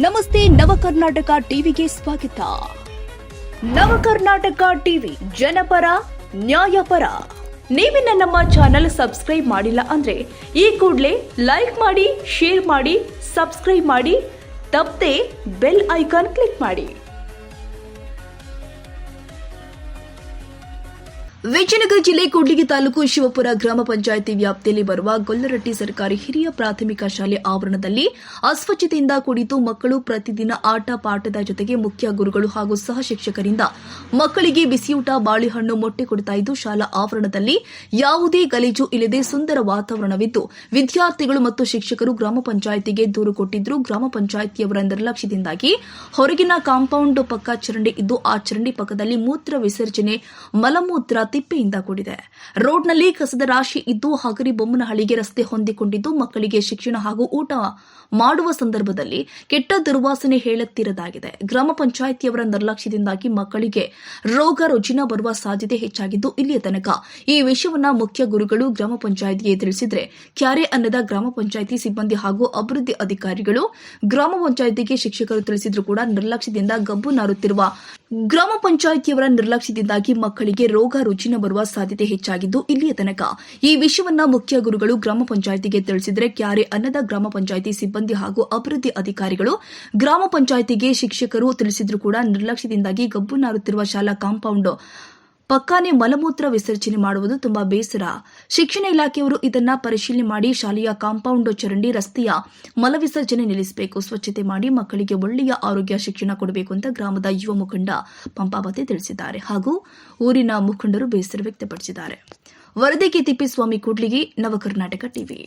ನಮಸ್ತೆ ನವಕರ್ನಾಟಕ ಟಿವಿಗೆ ಸ್ವಾಗತ. ನವಕರ್ನಾಟಕ ಟಿವಿ ಜನಪರ ನ್ಯಾಯಪರ. ನೀವಿನ್ನ ನಮ್ಮ ಚಾನೆಲ್ ಸಬ್ಸ್ಕ್ರೈಬ್ ಮಾಡಿಲ್ಲ ಅಂದ್ರೆ ಈ ಕೂಡಲೇ ಲೈಕ್ ಮಾಡಿ, ಶೇರ್ ಮಾಡಿ, ಸಬ್ಸ್ಕ್ರೈಬ್ ಮಾಡಿ, ತಪ್ಪದೆ ಬೆಲ್ ಐಕಾನ್ ಕ್ಲಿಕ್ ಮಾಡಿ. ವಿಜಯನಗರ ಜಿಲ್ಲೆ ಕೂಡ್ಲಿಗಿ ತಾಲೂಕು ಶಿವಪುರ ಗ್ರಾಮ ಪಂಚಾಯಿತಿ ವ್ಯಾಪ್ತಿಯಲ್ಲಿ ಬರುವ ಗೊಲ್ಲರಟ್ಟಿ ಸರ್ಕಾರಿ ಹಿರಿಯ ಪ್ರಾಥಮಿಕ ಶಾಲೆ ಆವರಣದಲ್ಲಿ ಅಸ್ವಚ್ಛತೆಯಿಂದ ಕೂಡಿದ್ದು ಮಕ್ಕಳು ಪ್ರತಿದಿನ ಆಟ ಪಾಠದ ಜೊತೆಗೆ ಮುಖ್ಯ ಗುರುಗಳು ಹಾಗೂ ಸಹ ಶಿಕ್ಷಕರಿಂದ ಮಕ್ಕಳಿಗೆ ಬಿಸಿಯೂಟ, ಬಾಳೆಹಣ್ಣು, ಮೊಟ್ಟೆ ಕೊಡ್ತಾ ಇದ್ದು ಶಾಲಾ ಆವರಣದಲ್ಲಿ ಯಾವುದೇ ಗಲೀಜು ಇಲ್ಲದೆ ಸುಂದರ ವಾತಾವರಣವಿದ್ದು ವಿದ್ಯಾರ್ಥಿಗಳು ಮತ್ತು ಶಿಕ್ಷಕರು ಗ್ರಾಮ ಪಂಚಾಯಿತಿಗೆ ದೂರು ಕೊಟ್ಟಿದ್ರು. ಗ್ರಾಮ ಪಂಚಾಯಿತಿಯವರ ನಿರ್ಲಕ್ಷ್ಯದಿಂದಾಗಿ ಹೊರಗಿನ ಕಾಂಪೌಂಡ್ ಪಕ್ಕ ಚರಂಡಿ ಇದ್ದು ಆ ಚರಂಡಿ ಪಕ್ಕದಲ್ಲಿ ಮೂತ್ರ ವಿಸರ್ಜನೆ, ಮಲಮೂತ್ರ ತಿಪ್ಪೆಯಿಂದ ಕೂಡಿದೆ. ರೋಡ್ನಲ್ಲಿ ಕಸದ ರಾಶಿ ಇದ್ದು ಹಗರಿ ಬೊಮ್ಮನಹಳ್ಳಿಗೆ ರಸ್ತೆ ಹೊಂದಿಕೊಂಡಿದ್ದು ಮಕ್ಕಳಿಗೆ ಶಿಕ್ಷಣ ಹಾಗೂ ಊಟ ಮಾಡುವ ಸಂದರ್ಭದಲ್ಲಿ ಕೆಟ್ಟ ದುರ್ವಾಸನೆ ಹೇಳುತ್ತಿರದಾಗಿದೆ. ಗ್ರಾಮ ಪಂಚಾಯಿತಿಯವರ ನಿರ್ಲಕ್ಷ್ಯದಿಂದಾಗಿ ಮಕ್ಕಳಿಗೆ ರೋಗ ರುಜಿನ ಬರುವ ಸಾಧ್ಯತೆ ಹೆಚ್ಚಾಗಿದ್ದು ಇಲ್ಲಿಯ ತನಕ ಈ ವಿಷಯವನ್ನ ಮುಖ್ಯ ಗುರುಗಳು ಗ್ರಾಮ ಪಂಚಾಯಿತಿಗೆ ತಿಳಿಸಿದ್ರೆ ಕ್ಯಾರೆ ಅನ್ನದ ಗ್ರಾಮ ಪಂಚಾಯಿತಿ ಸಿಬ್ಬಂದಿ ಹಾಗೂ ಅಭಿವೃದ್ಧಿ ಅಧಿಕಾರಿಗಳು ಗ್ರಾಮ ಪಂಚಾಯಿತಿಗೆ ಶಿಕ್ಷಕರು ತಿಳಿಸಿದ್ರು ಕೂಡ ನಿರ್ಲಕ್ಷ್ಯದಿಂದ ಗಬ್ಬು ನಾರುತ್ತಿರುವ ಗ್ರಾಮ ಪಂಚಾಯಿತಿಯವರ ನಿರ್ಲಕ್ಷ್ಯದಿಂದಾಗಿ ಮಕ್ಕಳಿಗೆ ರೋಗ ರುಜಿನ ಬರುವ ಸಾಧ್ಯತೆ ಹೆಚ್ಚಾಗಿದ್ದು ಇಲ್ಲಿಯ ತನಕ ಈ ವಿಷಯವನ್ನ ಮುಖ್ಯ ಗುರುಗಳು ಗ್ರಾಮ ಪಂಚಾಯಿತಿಗೆ ತಿಳಿಸಿದರೆ ಕ್ಯಾರೆ ಅನ್ನದ ಗ್ರಾಮ ಪಂಚಾಯಿತಿ ಸಿಬ್ಬಂದಿ ಹಾಗೂ ಅಭಿವೃದ್ಧಿ ಅಧಿಕಾರಿಗಳು ಗ್ರಾಮ ಪಂಚಾಯಿತಿಗೆ ಶಿಕ್ಷಕರು ತಿಳಿಸಿದ್ರು ಕೂಡ ನಿರ್ಲಕ್ಷ್ಯದಿಂದಾಗಿ ಗಬ್ಬು ನಾರುತ್ತಿರುವ ಶಾಲಾ ಕಾಂಪೌಂಡ್ ಪಕ್ಕಾನೆ ಮಲಮೂತ್ರ ವಿಸರ್ಜನೆ ಮಾಡುವುದು ತುಂಬಾ ಬೇಸರ. ಶಿಕ್ಷಣ ಇಲಾಖೆಯವರು ಇದನ್ನ ಪರಿಶೀಲನೆ ಮಾಡಿ ಶಾಲೆಯ ಕಾಂಪೌಂಡ್, ಚರಂಡಿ, ರಸ್ತೆಯ ಮಲ ವಿಸರ್ಜನೆ ನಿಲ್ಲಿಸಬೇಕು, ಸ್ವಚ್ಛತೆ ಮಾಡಿ ಮಕ್ಕಳಿಗೆ ಒಳ್ಳೆಯ ಆರೋಗ್ಯ ಶಿಕ್ಷಣ ಕೊಡಬೇಕು ಅಂತ ಗ್ರಾಮದ ಯುವ ಮುಖಂಡ ಪಂಪಾವತಿ ತಿಳಿಸಿದ್ದಾರೆ. ಹಾಗೂ ಊರಿನ ಮುಖಂಡರು ಬೇಸರ ವ್ಯಕ್ತಪಡಿಸಿದ್ದಾರೆ. ವರದಿಗೆ ತಿಪ್ಪೇಸ್ವಾಮಿ ಕೂಡ್ಲಿಗಿ, ನವಕರ್ನಾಟಕ ಟಿವಿ.